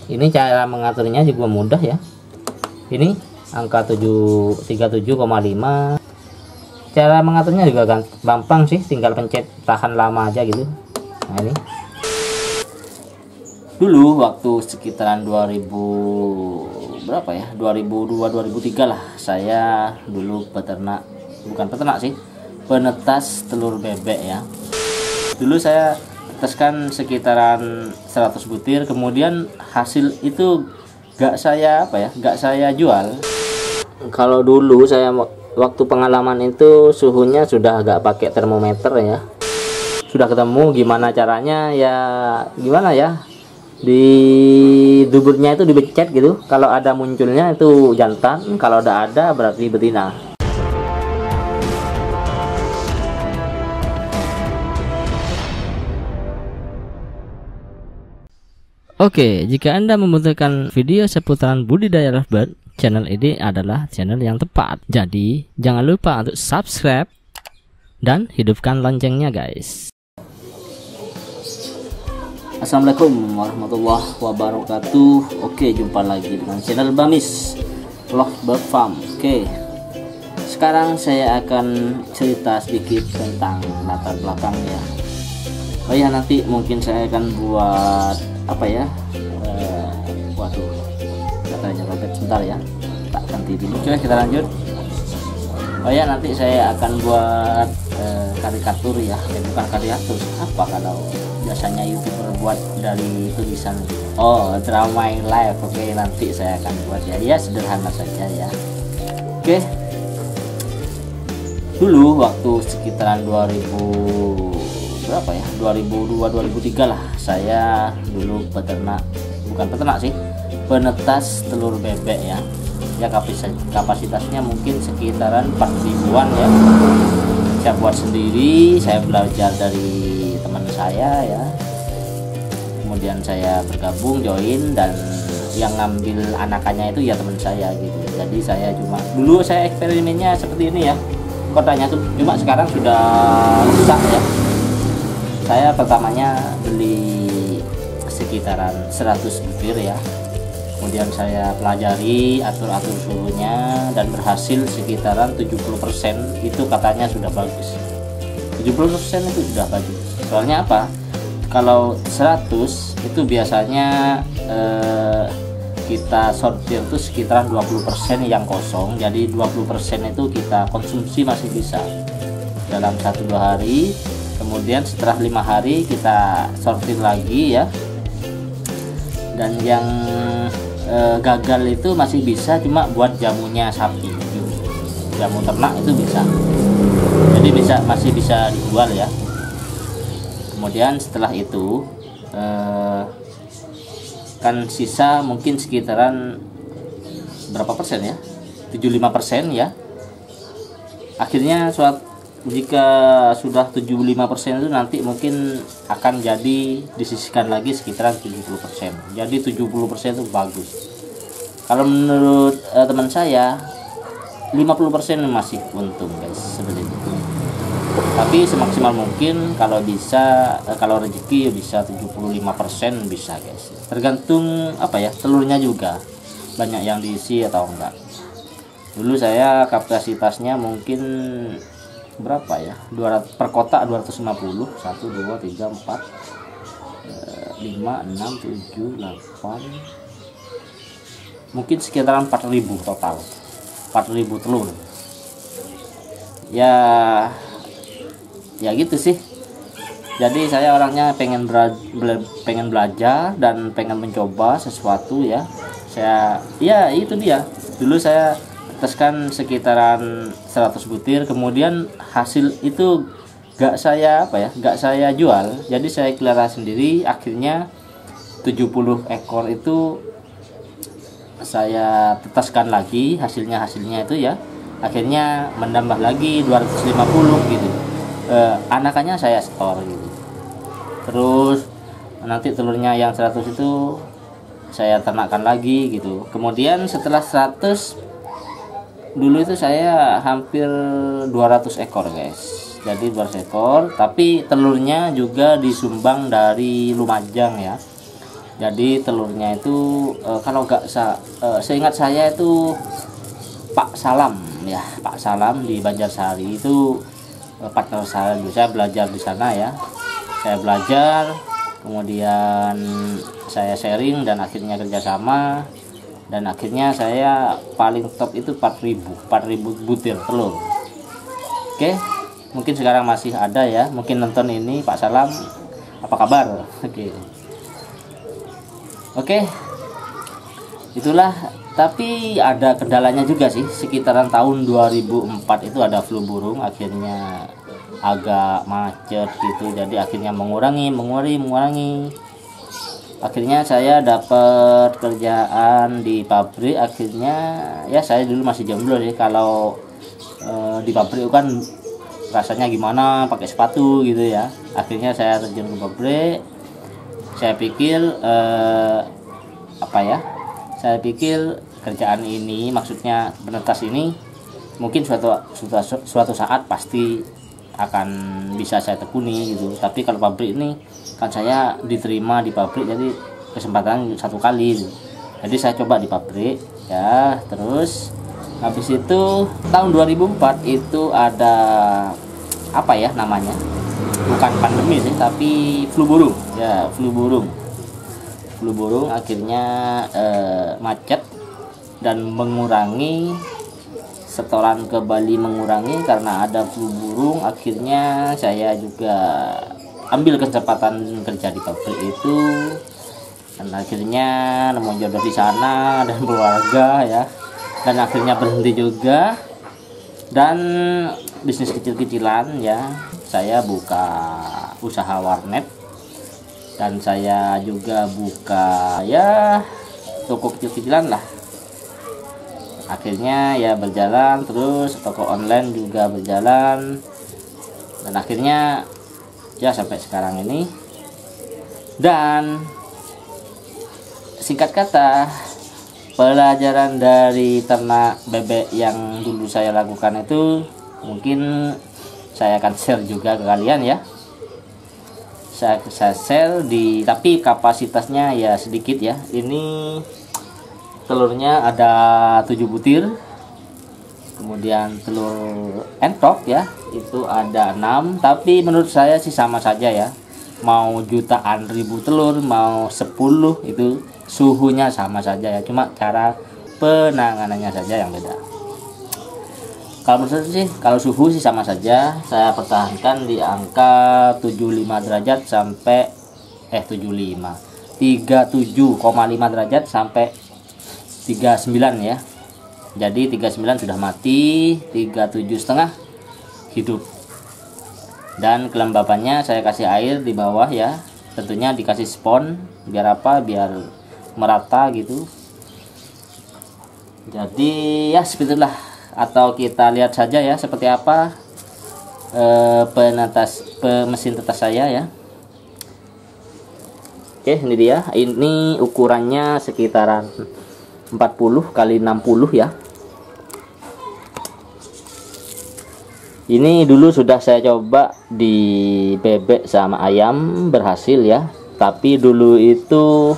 Ini cara mengaturnya juga mudah ya. Ini angka 37,5. Cara mengaturnya juga gampang sih, tinggal pencet tahan lama aja gitu. Nah ini dulu waktu sekitaran 2000 berapa ya, 2002 2003 lah, saya dulu bukan peternak sih, penetas telur bebek ya. Dulu saya teteskan sekitaran 100 butir, kemudian hasil itu gak saya jual. Kalau dulu saya waktu pengalaman itu suhunya sudah agak pakai termometer ya, sudah ketemu gimana caranya ya, gimana ya, di duburnya itu dibecet gitu, kalau ada munculnya itu jantan, kalau udah ada berarti betina. Oke, jika Anda membutuhkan video seputaran budidaya lovebird, channel ini adalah channel yang tepat. Jadi jangan lupa untuk subscribe dan hidupkan loncengnya guys. Assalamualaikum warahmatullahi wabarakatuh. Oke, jumpa lagi dengan channel Bamis Lovebird Farm. Oke, sekarang saya akan cerita sedikit tentang latar belakangnya. Oh ya, nanti mungkin saya akan buat apa ya, waduh, katanya robot, sebentar ya, tak ganti dulu. Coba kita lanjut. Oh ya, nanti saya akan buat karikatur ya, bukan karikatur, apa kalau biasanya YouTuber buat dari tulisan, oh, drama live. Oke, nanti saya akan buat ya sederhana saja ya. Oke, dulu waktu sekitaran 2000 berapa ya, 2002 2003 lah, saya dulu bukan peternak sih, penetas telur bebek ya. Kapasitasnya mungkin sekitaran 4.000-an ya. Saya buat sendiri, saya belajar dari teman saya ya, kemudian saya bergabung join, dan yang ngambil anakannya itu ya teman saya gitu. Jadi saya dulu saya eksperimennya seperti ini ya, kotanya tuh, cuma sekarang sudah rusak ya. Saya pertamanya beli sekitaran 100 butir ya, kemudian saya pelajari atur suhunya, dan berhasil sekitaran 70%. Itu katanya sudah bagus, 70% itu sudah bagus. Soalnya apa, kalau 100 itu biasanya kita sortir itu sekitaran 20% yang kosong, jadi 20% itu kita konsumsi masih bisa dalam 1-2 hari. Kemudian setelah 5 hari kita sortir lagi ya, dan yang gagal itu masih bisa cuma buat jamunya sapi, jamu ternak itu bisa, jadi masih bisa dijual ya. Kemudian setelah itu kan sisa mungkin sekitaran berapa persen ya, 75% ya. Akhirnya jika sudah 75% itu nanti mungkin akan jadi disisihkan lagi sekitaran 70%. Jadi 70% itu bagus. Kalau menurut teman saya 50% masih untung guys seperti itu. Tapi semaksimal mungkin kalau bisa, kalau rezeki bisa 75% bisa guys. Tergantung apa ya, telurnya juga banyak yang diisi atau enggak. Dulu saya kapasitasnya mungkin berapa ya, 200 per kotak, 250, 1 2 3 4 5 6 7 8, mungkin sekitaran 4.000 total, 4.000 telur ya gitu sih. Jadi saya orangnya pengen belajar dan pengen mencoba sesuatu ya. Ya itu dia, dulu saya teteskan sekitaran 100 butir, kemudian hasil itu gak saya jual, jadi saya pelihara sendiri. Akhirnya 70 ekor itu saya teteskan lagi, hasilnya itu ya, akhirnya menambah lagi 250 gitu. Anakannya saya store gitu, terus nanti telurnya yang 100 itu saya ternakkan lagi gitu. Kemudian setelah 100, dulu itu saya hampir 200 ekor guys, jadi 200 ekor, tapi telurnya juga disumbang dari Lumajang ya. Jadi telurnya itu kalau nggak seingat saya itu Pak Salam ya, Pak Salam di Banjarsari itu partner saya dulu. Saya belajar di sana ya. Saya belajar, kemudian saya sharing dan akhirnya kerjasama, dan akhirnya saya paling top itu 4.000 butir telur. Oke, mungkin sekarang masih ada ya, mungkin nonton ini Pak Salam, apa kabar? Oke, itulah. Tapi ada kendalanya juga sih, sekitaran tahun 2004 itu ada flu burung, akhirnya agak macet gitu, jadi akhirnya mengurangi. Akhirnya saya dapat kerjaan di pabrik. Akhirnya ya, saya dulu masih jomblo sih, kalau di pabrik itu kan rasanya gimana pakai sepatu gitu ya. Akhirnya saya terjun ke pabrik. Saya pikir saya pikir kerjaan ini, maksudnya penetas ini, mungkin suatu saat pasti akan bisa saya tekuni gitu. Tapi kalau pabrik ini kan saya diterima di pabrik, jadi kesempatan satu kali gitu. Jadi saya coba di pabrik ya. Terus habis itu tahun 2004 itu ada apa ya namanya, bukan pandemi sih, tapi flu burung ya. Flu burung akhirnya macet dan mengurangi setoran ke Bali, mengurangi karena ada flu burung. Akhirnya saya juga ambil kesempatan kerja di pabrik itu, dan akhirnya nemu jodoh di sana dan keluarga ya. Dan akhirnya berhenti juga, dan bisnis kecil-kecilan ya. Saya buka usaha warnet, dan saya juga buka ya toko kecil-kecilan lah. Akhirnya ya berjalan terus, toko online juga berjalan, dan akhirnya ya sampai sekarang ini. Dan singkat kata, pelajaran dari ternak bebek yang dulu saya lakukan itu mungkin saya akan share juga ke kalian ya. Saya share tapi kapasitasnya ya sedikit ya. Ini telurnya ada 7 butir, kemudian telur entok ya itu ada 6. Tapi menurut saya sih sama saja ya, mau jutaan ribu telur, mau 10, itu suhunya sama saja ya, cuma cara penanganannya saja yang beda. Kalau menurut saya sih, kalau suhu sih sama saja. Saya pertahankan di angka 75 derajat sampai 37,5 derajat sampai 39 ya. Jadi 39 sudah mati, 37,5 hidup. Dan kelembapannya saya kasih air di bawah ya, tentunya dikasih spon biar apa, biar merata gitu. Jadi ya sebetulnya, atau kita lihat saja ya seperti apa mesin tetas saya ya. Oke, ini dia. Ini ukurannya sekitaran 40 kali 60 ya. Ini dulu sudah saya coba di bebek sama ayam, berhasil ya. Tapi dulu itu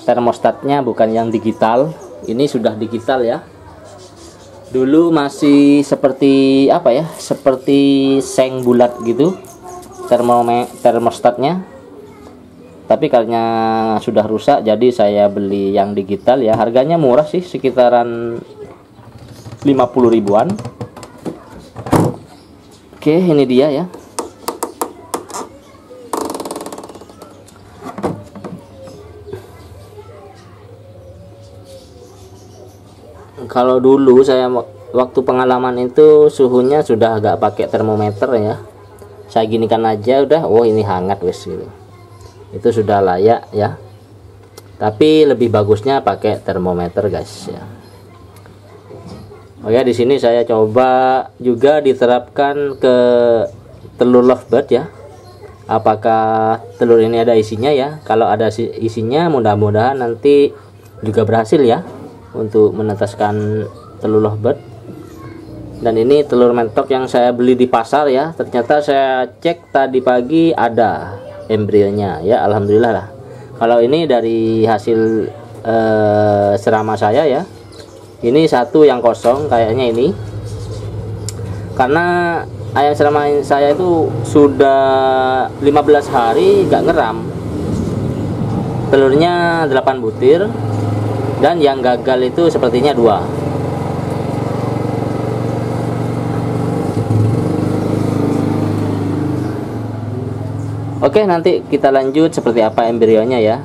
termostatnya bukan yang digital, ini sudah digital ya. Dulu masih seperti apa ya, seperti seng bulat gitu termostatnya. Tapi karena sudah rusak, jadi saya beli yang digital ya. Harganya murah sih, sekitaran 50 ribuan. Oke, ini dia ya. Kalau dulu saya waktu pengalaman itu suhunya sudah agak pakai termometer ya. Saya ginikan aja udah, oh ini hangat wes gitu. Itu sudah layak ya. Tapi lebih bagusnya pakai termometer guys ya. Oh ya, di sini saya coba juga diterapkan ke telur lovebird ya. Apakah telur ini ada isinya ya? Kalau ada isinya, mudah-mudahan nanti juga berhasil ya untuk menetaskan telur lovebird. Dan ini telur mentok yang saya beli di pasar ya. Ternyata saya cek tadi pagi ada embrionya ya, alhamdulillah lah. Kalau ini dari hasil serama saya ya, ini satu yang kosong kayaknya ini, karena ayam serama saya itu sudah 15 hari gak ngeram. Telurnya 8 butir, dan yang gagal itu sepertinya 2. Oke, nanti kita lanjut seperti apa embrionya ya.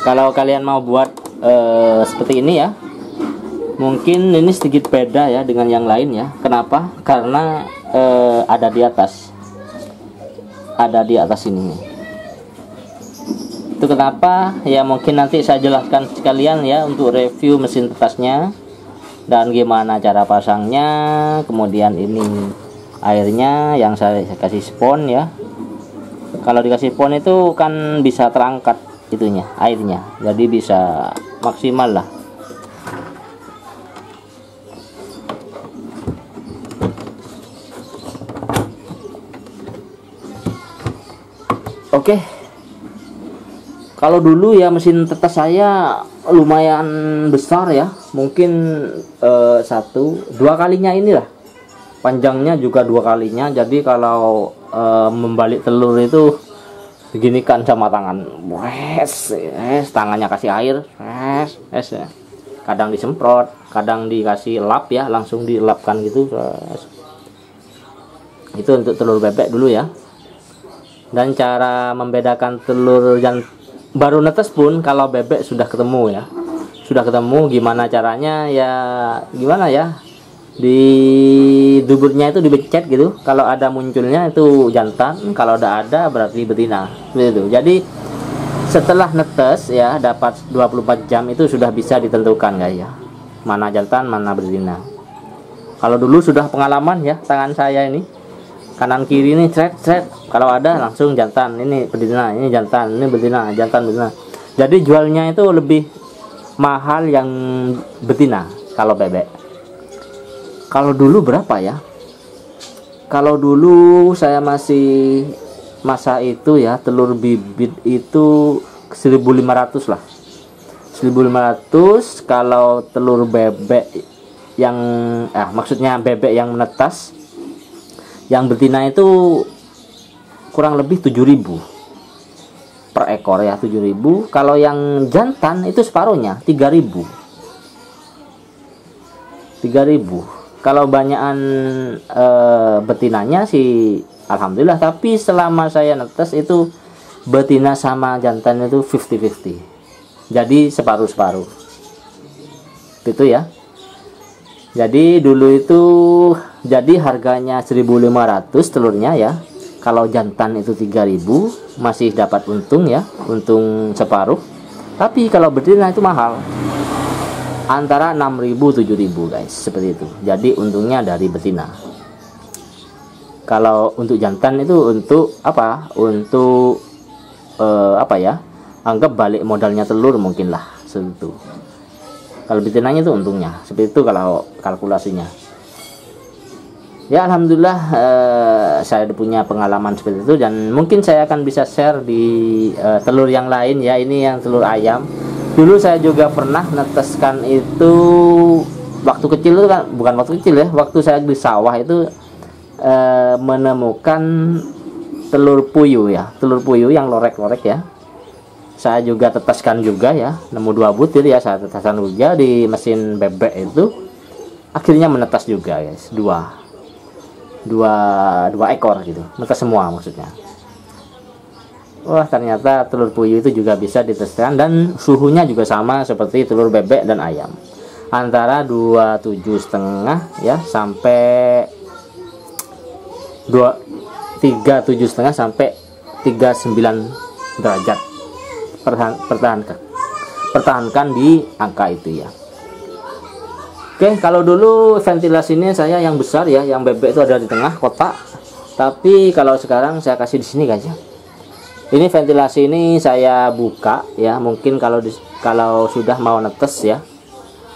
Kalau kalian mau buat seperti ini ya, mungkin ini sedikit beda ya dengan yang lain ya. Kenapa? Karena ada di atas, ini. Itu kenapa ya, mungkin nanti saya jelaskan sekalian ya untuk review mesin tetasnya dan gimana cara pasangnya. Kemudian ini airnya yang saya kasih spon ya. Kalau dikasih spon itu kan bisa terangkat itunya, airnya, jadi bisa maksimal lah. Oke. Kalau dulu ya mesin tetes saya lumayan besar ya, mungkin 1-2 kalinya inilah, panjangnya juga 2 kalinya. Jadi kalau membalik telur itu beginikan sama tangan, tangannya kasih air, ya. Kadang disemprot, kadang dikasih lap ya, langsung dilapkan gitu. Itu untuk telur bebek dulu ya. Dan cara membedakan telur yang baru netes pun, kalau bebek sudah ketemu ya, gimana caranya ya, gimana ya, di duburnya itu dibecet gitu. Kalau ada munculnya itu jantan, kalau udah ada berarti betina, seperti itu. Jadi setelah netes ya, dapat 24 jam itu sudah bisa ditentukan guys ya, mana jantan mana betina. Kalau dulu sudah pengalaman ya, tangan saya ini kanan kiri ini thread, kalau ada langsung jantan, ini betina, ini jantan, ini betina, jantan, betina. Jadi jualnya itu lebih mahal yang betina kalau bebek. Kalau dulu berapa ya? Kalau dulu saya masih masa itu ya, telur bibit itu 1.500 lah, 1.500. Kalau telur bebek yang maksudnya bebek yang menetas, yang betina itu kurang lebih 7.000 per ekor ya, 7.000. Kalau yang jantan itu separuhnya 3.000. Kalau banyakan betinanya sih alhamdulillah, tapi selama saya netes itu betina sama jantan itu 50-50. Jadi separuh-separuh. Itu ya. Jadi dulu itu jadi harganya 1.500 telurnya ya. Kalau jantan itu 3.000, masih dapat untung ya, untung separuh. Tapi kalau betina itu mahal, antara 6.000-7.000 guys, seperti itu. Jadi untungnya dari betina. Kalau untuk jantan itu untuk apa? Untuk apa ya? Anggap balik modalnya telur mungkin lah, seperti itu. Kalau betinanya itu untungnya seperti itu kalau kalkulasinya. Ya alhamdulillah saya punya pengalaman seperti itu, dan mungkin saya akan bisa share di telur yang lain ya. Ini yang telur ayam. Dulu saya juga pernah neteskan itu waktu kecil itu kan, bukan waktu kecil ya, waktu saya di sawah itu menemukan telur puyuh ya, telur puyuh yang lorek-lorek ya. Saya juga teteskan juga ya, nemu 2 butir ya, saya teteskan juga di mesin bebek itu. Akhirnya menetas juga guys, dua ekor gitu, menetas semua maksudnya. Wah ternyata telur puyuh itu juga bisa diteskan, dan suhunya juga sama seperti telur bebek dan ayam, antara 27,5 ya sampai 37,5 sampai 39 derajat. Pertahankan di angka itu ya. Oke, kalau dulu ventilasinya saya yang besar ya, yang bebek itu ada di tengah kotak. Tapi kalau sekarang saya kasih di sini guys ya. Ini ventilasi ini saya buka ya, mungkin kalau sudah mau netes ya,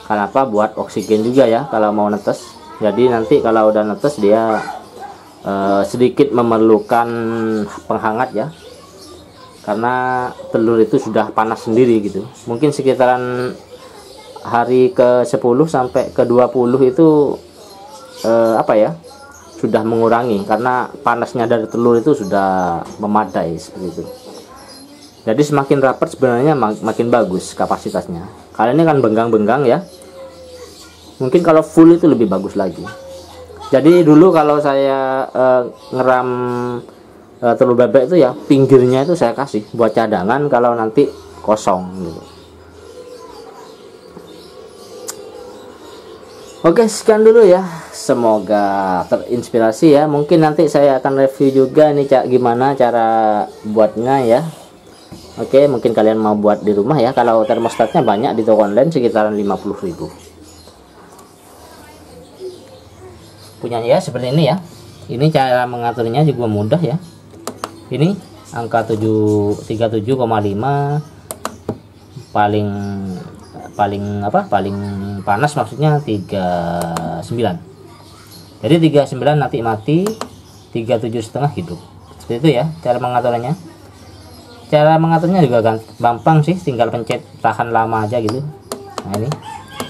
Kenapa? Buat oksigen juga ya kalau mau netes. Jadi nanti kalau udah netes dia sedikit memerlukan penghangat ya, karena telur itu sudah panas sendiri gitu. Mungkin sekitaran hari ke 10 sampai ke 20 itu apa ya, sudah mengurangi karena panasnya dari telur itu sudah memadai seperti itu. Jadi semakin rapat sebenarnya makin bagus kapasitasnya. Kali ini kan benggang-benggang ya, mungkin kalau full itu lebih bagus lagi. Jadi dulu kalau saya ngeram telur bebek itu ya, pinggirnya itu saya kasih buat cadangan kalau nanti kosong gitu. Oke, sekian dulu ya, semoga terinspirasi ya. Mungkin nanti saya akan review juga nih gimana cara buatnya ya. Oke, mungkin kalian mau buat di rumah ya. Kalau termostatnya banyak di toko online sekitaran 50.000. Punyanya ya seperti ini ya. Ini cara mengaturnya juga mudah ya. Ini angka 37,5 paling panas maksudnya 39. Jadi 39 nanti mati, 37,5 hidup. Seperti itu ya cara mengaturnya. Cara mengaturnya juga gampang sih, tinggal pencet tahan lama aja gitu. Nah ini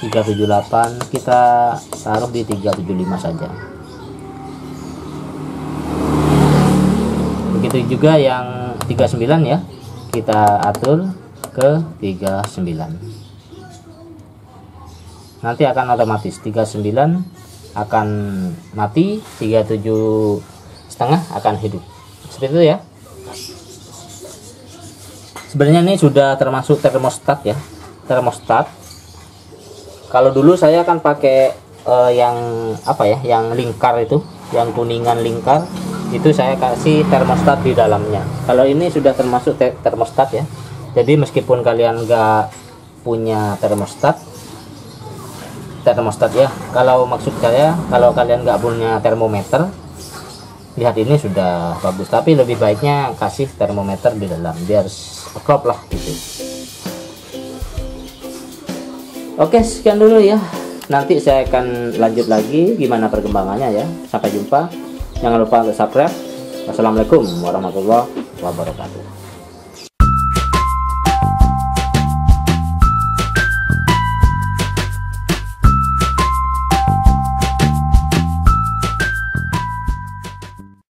378 kita taruh di 375 saja. Begitu juga yang 39 ya, kita atur ke 39. Nanti akan otomatis 39 akan mati, 37,5 akan hidup. Seperti itu ya. Sebenarnya ini sudah termasuk termostat ya, termostat. Kalau dulu saya akan pakai yang apa ya, yang lingkar itu, yang kuningan lingkar itu saya kasih termostat di dalamnya. Kalau ini sudah termasuk termostat ya. Jadi meskipun kalian nggak punya termostat ya, kalau maksud saya kalau kalian nggak punya termometer, lihat ini sudah bagus. Tapi lebih baiknya kasih termometer di dalam biar klop lah gitu. Oke, sekian dulu ya. Nanti saya akan lanjut lagi gimana perkembangannya ya. Sampai jumpa. Jangan lupa untuk subscribe. Wassalamualaikum warahmatullahi wabarakatuh.